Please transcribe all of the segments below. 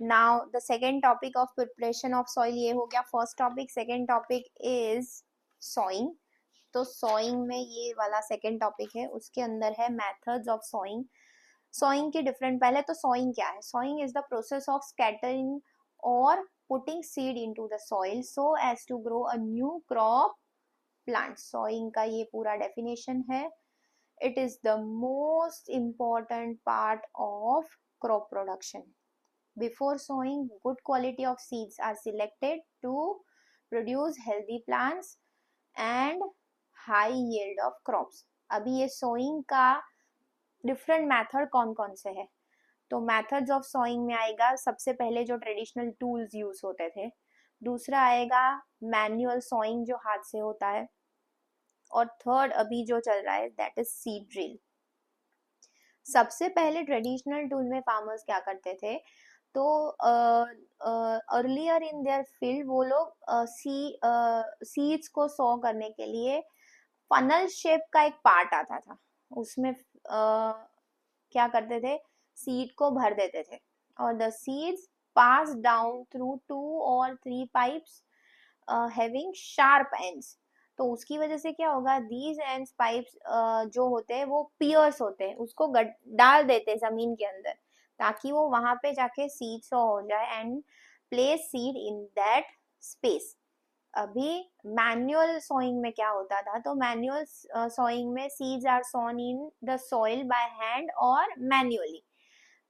Now the second topic of preparation of soil ये हो गया first topic. Second topic is sowing. तो sowing में ये वाला सेकेंड टॉपिक है, उसके अंदर है मेथड्स ऑफ सॉइंग. सॉइंग के डिफरेंट, पहले तो सॉइंग क्या है. Sowing is the process of scattering और putting seed into the soil so as to grow a new crop plant. Sowing का ये पूरा डेफिनेशन है. It is the most important part of crop production. Before sowing, good quality of seeds are selected to produce healthy plants and high yield of crops. अभी ये sowing का different method कौन कौन से है. तो methods of sowing में आएगा सबसे पहले जो traditional tools use होते थे. दूसरा आएगा manual sowing जो हाथ से होता है. और थर्ड अभी जो चल रहा है that is seed drill. सबसे पहले ट्रेडिशनल टूल में फार्मर्स क्या करते थे, तो अर्लियर इन देयर फील्ड वो लोग सीड्स को सॉ करने के लिए फनल शेप का एक पार्ट आता था. उसमें क्या करते थे, सीड को भर देते थे और the seeds pass down through 2 or 3 pipes having sharp ends. तो उसकी वजह से क्या होगा, दीज एंड पाइप्स जो होते हैं वो पियर्स होते हैं, उसको डाल देते हैं जमीन के अंदर ताकि वो वहां पे जाके सीड सो हो जाए and place seed in that space. अभी मैनुअल सोइंग में क्या होता था, तो मैनुअल सोइंग में seeds are sown in the soil by hand और मैन्युअली.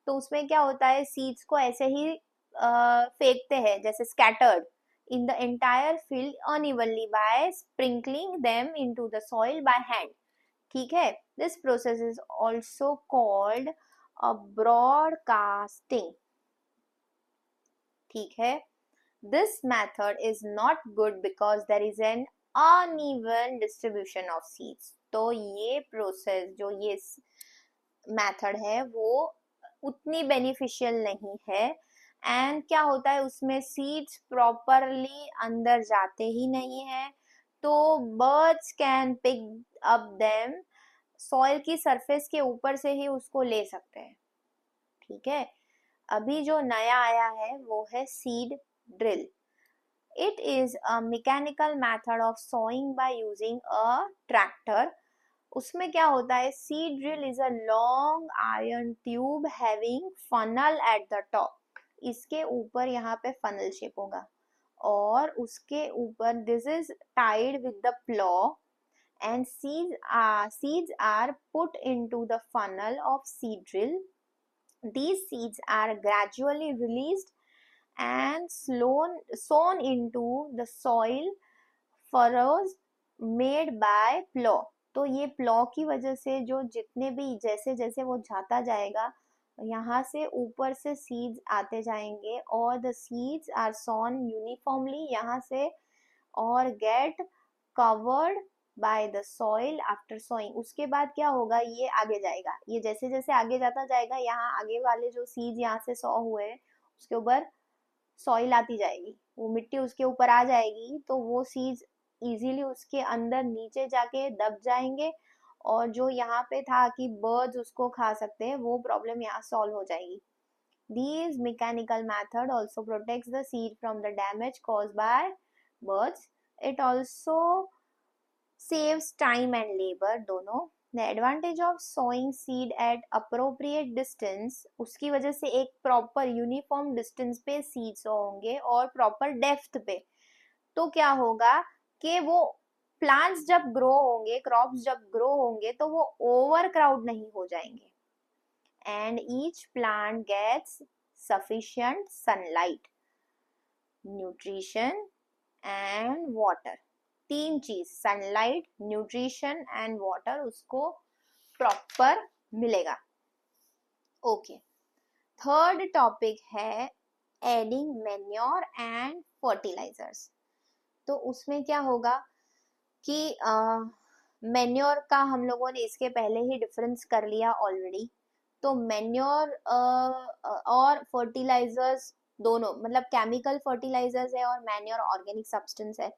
तो उसमें क्या होता है, सीड्स को ऐसे ही फेंकते हैं जैसे scattered in the entire field unevenly by sprinkling them into the soil by hand. ठीक है. This process is also called a broadcasting. ठीक है. This method is not good because there is an uneven distribution of seeds. तो ये process जो ये method है वो उतनी beneficial नहीं है. एंड क्या होता है, उसमें सीड्स प्रॉपरली अंदर जाते ही नहीं है, तो birds can pick up them, soil की सरफेस के ऊपर से ही उसको ले सकते हैं. ठीक है. अभी जो नया आया है वो है seed drill. It is a mechanical method of sawing by using a tractor. उसमें क्या होता है, seed drill is a long iron tube having funnel at the top. इसके ऊपर यहाँ पे फनल शेप होगा और उसके ऊपर this is tied with the plough and seeds are put into the funnel of seed drill. These seeds are gradually released and sown into the soil furrows made by plow. तो ये plough की वजह से जो जितने भी जैसे जैसे वो जाता जाएगा यहाँ से ऊपर से सीड्स आते जाएंगे और the seeds are sown uniformly यहाँ से और get covered by the soil after sowing. उसके बाद क्या होगा, ये आगे जाएगा, ये जैसे जैसे आगे जाता जाएगा यहाँ आगे वाले जो सीड्स यहाँ से सॉ हुए हैं उसके ऊपर सॉइल आती जाएगी, वो मिट्टी उसके ऊपर आ जाएगी, तो वो सीड्स इजीली उसके अंदर नीचे जाके दब जाएंगे और जो यहाँ पे था कि बर्ड्स उसको खा सकते हैं वो प्रॉब्लम यहाँ सॉल्व हो जाएगी. These mechanical method also protects the seed from the damage caused by birds. It also saves time and labor दोनों. The advantage of sowing seed at appropriate distance, उसकी वजह से एक proper uniform distance पे seeds होंगे और proper depth पे. तो क्या होगा कि वो प्लांट्स जब ग्रो होंगे, क्रॉप्स जब ग्रो होंगे तो वो ओवर क्राउड नहीं हो जाएंगे and each plant gets sufficient sunlight, nutrition and water. तीन चीज, सनलाइट, न्यूट्रिशन एंड वाटर, उसको प्रॉपर मिलेगा. ओके. थर्ड टॉपिक है एडिंग मैन्योर एंड फर्टिलाइजर्स. तो उसमें क्या होगा कि मैन्योर का हम लोगों ने इसके पहले ही डिफरेंस कर लिया ऑलरेडी. तो मैन्योर और फर्टिलाइजर्स दोनों, मतलब केमिकल फर्टिलाइजर्स है और मैन्योर ऑर्गेनिक सब्सटेंस है.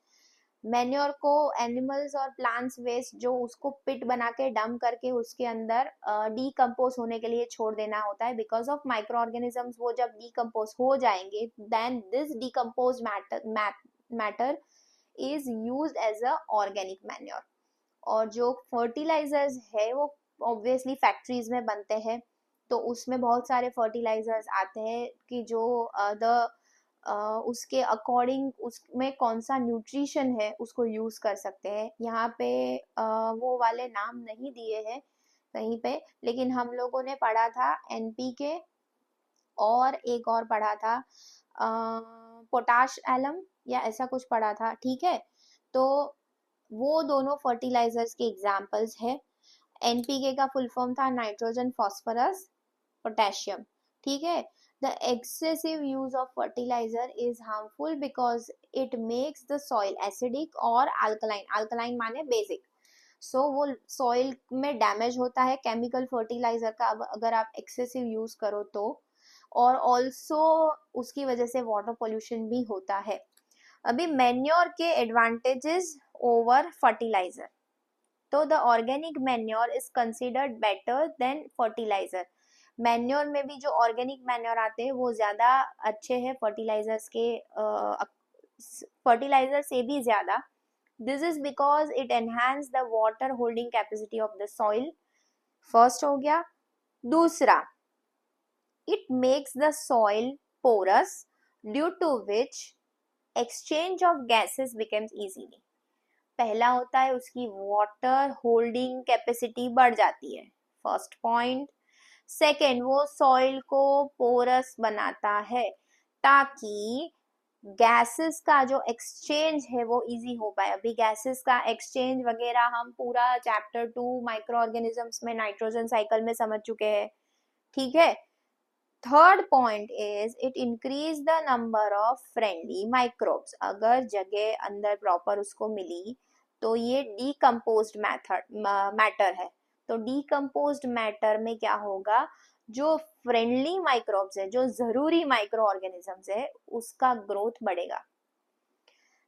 मैन्योर को एनिमल्स और प्लांट्स वेस्ट जो उसको पिट बना के डंप करके उसके अंदर डीकम्पोज होने के लिए छोड़ देना होता है। बिकॉज ऑफ माइक्रो ऑर्गेनिजम्स वो जब डीकम्पोज हो जाएंगे then this decompose matter is used as a organic manure. और जो फर्टिलाइजर्स है वो ऑब्वियसली फैक्ट्रीज में बनते हैं, तो उसमें बहुत सारे फर्टिलाइजर्स आते हैं कि जो उसके अकॉर्डिंग उसमें कौन सा न्यूट्रिशन है उसको यूज कर सकते हैं। यहाँ पे वो वाले नाम नहीं दिए हैं कहीं पे, लेकिन हम लोगों ने पढ़ा था एनपीके और एक और पढ़ा था पोटाश एलम या ऐसा कुछ पढ़ा था, ठीक है। तो वो दोनों फर्टिलाइजर्स के एग्जाम्पल्स है। एनपीके का फुल फॉर्म था नाइट्रोजन फॉस्फोरस पोटेशियम, ठीक है। The excessive use of fertilizer is harmful because it makes the soil acidic और अल्कलाइन, अल्कलाइन माने बेसिक। सो वो सॉइल में डैमेज होता है केमिकल फर्टिलाइजर का अगर आप एक्सेसिव यूज करो तो, और ऑल्सो उसकी वजह से वाटर पोल्यूशन भी होता है। अभी मैन्योर के एडवांटेजेस ओवर फर्टिलाइजर, तो the organic manure is considered better than fertilizer. Manure में भी जो ऑर्गेनिक मैन्योर आते हैं वो ज्यादा अच्छे हैं फर्टिलाइजर्स के, फर्टिलाइजर से भी ज्यादा। This is because it enhance the water holding capacity of the soil, first हो गया। दूसरा, it makes the soil porous due to which exchange of gases becomes easily. पहला होता है उसकी वाटर होल्डिंग कैपेसिटी बढ़ जाती है, फर्स्ट पॉइंट। सेकेंड, वो सॉइल को पोरस बनाता है ताकि गैसेस का जो एक्सचेंज है वो इजी हो पाए। अभी गैसेस का एक्सचेंज वगैरह हम पूरा चैप्टर 2 माइक्रो ऑर्गेनिजम्स में नाइट्रोजन साइकिल में समझ चुके हैं, ठीक है। Third point is it increase the number of friendly microbes. अगर जगह अंदर प्रॉपर उसको मिली तो ये डीकम्पोज्ड मैटर है, तो डीकम्पोज्ड मैटर में क्या होगा, जो फ्रेंडली माइक्रोब्स है, जो जरूरी माइक्रो ऑर्गेनिजम्स है, उसका ग्रोथ बढ़ेगा।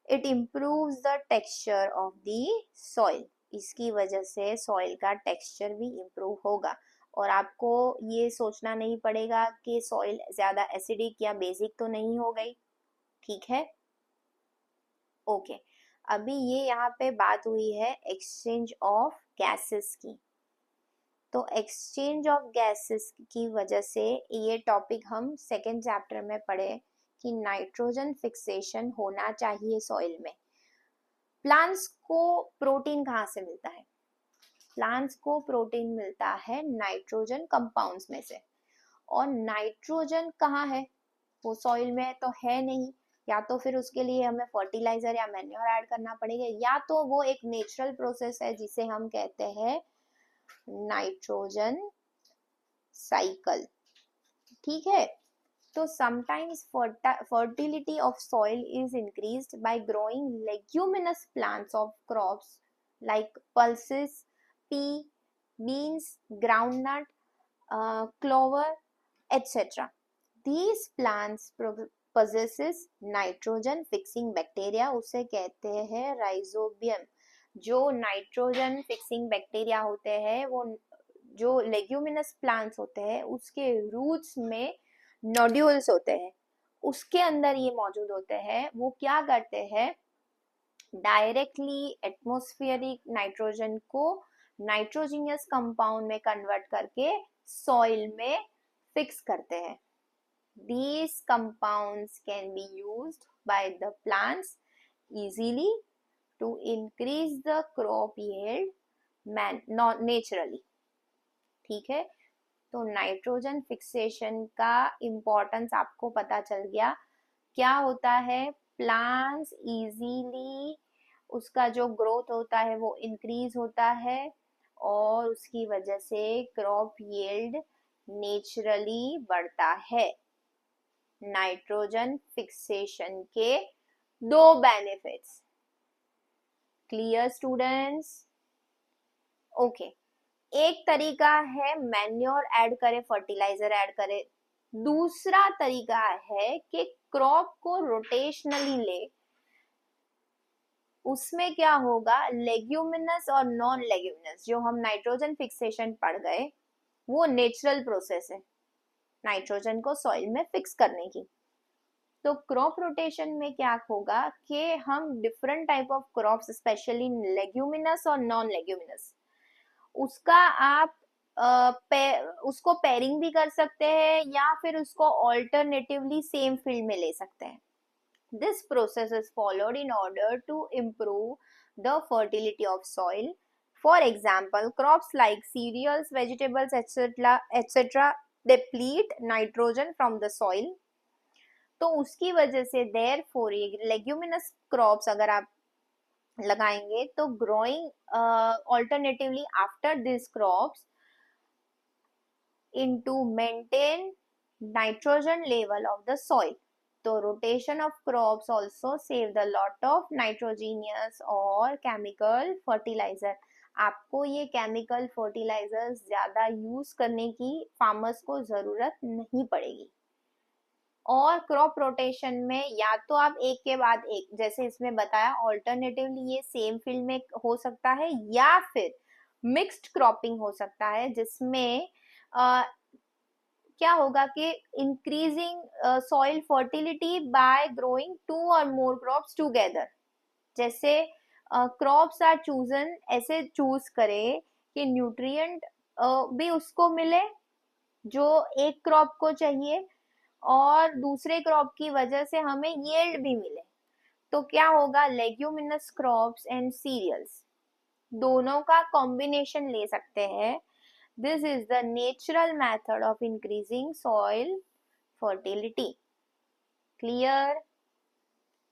It improves the texture of the soil, इसकी वजह से सॉइल का टेक्सचर भी इम्प्रूव होगा। और आपको ये सोचना नहीं पड़ेगा कि सॉइल ज्यादा एसिडिक या बेसिक तो नहीं हो गई, ठीक है, ओके। अभी ये यहाँ पे बात हुई है एक्सचेंज ऑफ गैसेस की, तो एक्सचेंज ऑफ गैसेस की वजह से ये टॉपिक हम सेकेंड चैप्टर में पढ़े कि नाइट्रोजन फिक्सेशन होना चाहिए सॉइल में। प्लांट्स को प्रोटीन कहाँ से मिलता है, प्लांट्स को प्रोटीन मिलता है नाइट्रोजन कंपाउंड्स में से, और नाइट्रोजन कहाँ है, वो सॉइल में तो है नहीं, या तो फिर उसके लिए हमें फर्टिलाइजर या मैन्योर ऐड करना पड़ेगा, या तो वो एक नेचुरल प्रोसेस है जिसे हम कहते हैं नाइट्रोजन साइकिल, ठीक है। तो sometimes fertility of soil is increased by growing leguminous plants of crops like pulses, pea, beans, groundnut, clover, etc. These plants possesses nitrogen fixing bacteria, उसे कहते हैं राइजोबियम। जो नाइट्रोजन फिक्सिंग बैक्टीरिया होते हैं वो जो लेग्यूमिनस प्लांट्स होते हैं उसके रूट्स में नोड्यूल्स होते हैं, उसके अंदर ये मौजूद होते हैं। वो क्या करते हैं, डायरेक्टली एटमॉस्फेरिक नाइट्रोजन को नाइट्रोजिनियस कंपाउंड में कन्वर्ट करके सॉइल में फिक्स करते हैं। These compounds can be used by the plants easily to increase the crop yield naturally, ठीक है। तो नाइट्रोजन फिक्सेशन का इम्पोर्टेंस आपको पता चल गया। क्या होता है, प्लांट्स इजीली उसका जो ग्रोथ होता है वो इंक्रीज होता है, और उसकी वजह से क्रॉप यील्ड नेचुरली बढ़ता है। नाइट्रोजन फिक्सेशन के दो बेनिफिट्स, क्लियर स्टूडेंट्स, ओके। एक तरीका है मैन्योर ऐड करे, फर्टिलाइजर ऐड करे, दूसरा तरीका है कि क्रॉप को रोटेशनली ले, उसमें क्या होगा, लेग्यूमिनस और नॉन लेग्यूमिनस, जो हम नाइट्रोजन फिक्सेशन पढ़ गए, वो नेचुरल प्रोसेस है नाइट्रोजन को सॉइल में फिक्स करने की। तो क्रॉप रोटेशन में क्या होगा कि हम different type of crops, specially leguminous और नॉन लेग्यूमिनस, उसका आप उसको पेयरिंग भी कर सकते हैं या फिर उसको ऑल्टरनेटिवली सेम फील्ड में ले सकते हैं। This process is followed in order to improve the fertility of soil. For example, crops like cereals, vegetables, etc. deplete nitrogen from the soil. तो उसकी वजह से therefore leguminous crops अगर आप लगाएंगे तो growing alternatively after these crops into maintain nitrogen level of the soil. तो rotation of crops also save the lot of nitrogenous और chemical fertilizer. आपको ये chemical fertilizers ज़्यादा use करने की farmers को ज़रूरत नहीं पड़ेगी। और क्रॉप रोटेशन में या तो आप एक के बाद एक, जैसे इसमें बताया, ऑल्टरनेटिवली ये सेम फील्ड में हो सकता है या फिर मिक्स्ड क्रॉपिंग हो सकता है, जिसमें क्या होगा कि increasing soil fertility bye growing 2 और मोर क्रॉप्स टुगेदर। जैसे क्रॉप्स आर चूजन, ऐसे चूज करें कि न्यूट्रिएंट भी उसको मिले जो एक क्रॉप को चाहिए और दूसरे क्रॉप की वजह से हमें यील्ड भी मिले। तो क्या होगा, लेग्यूमिनस क्रॉप्स एंड सीरियल्स दोनों का कॉम्बिनेशन ले सकते हैं। This is the natural method of increasing soil fertility. Clear?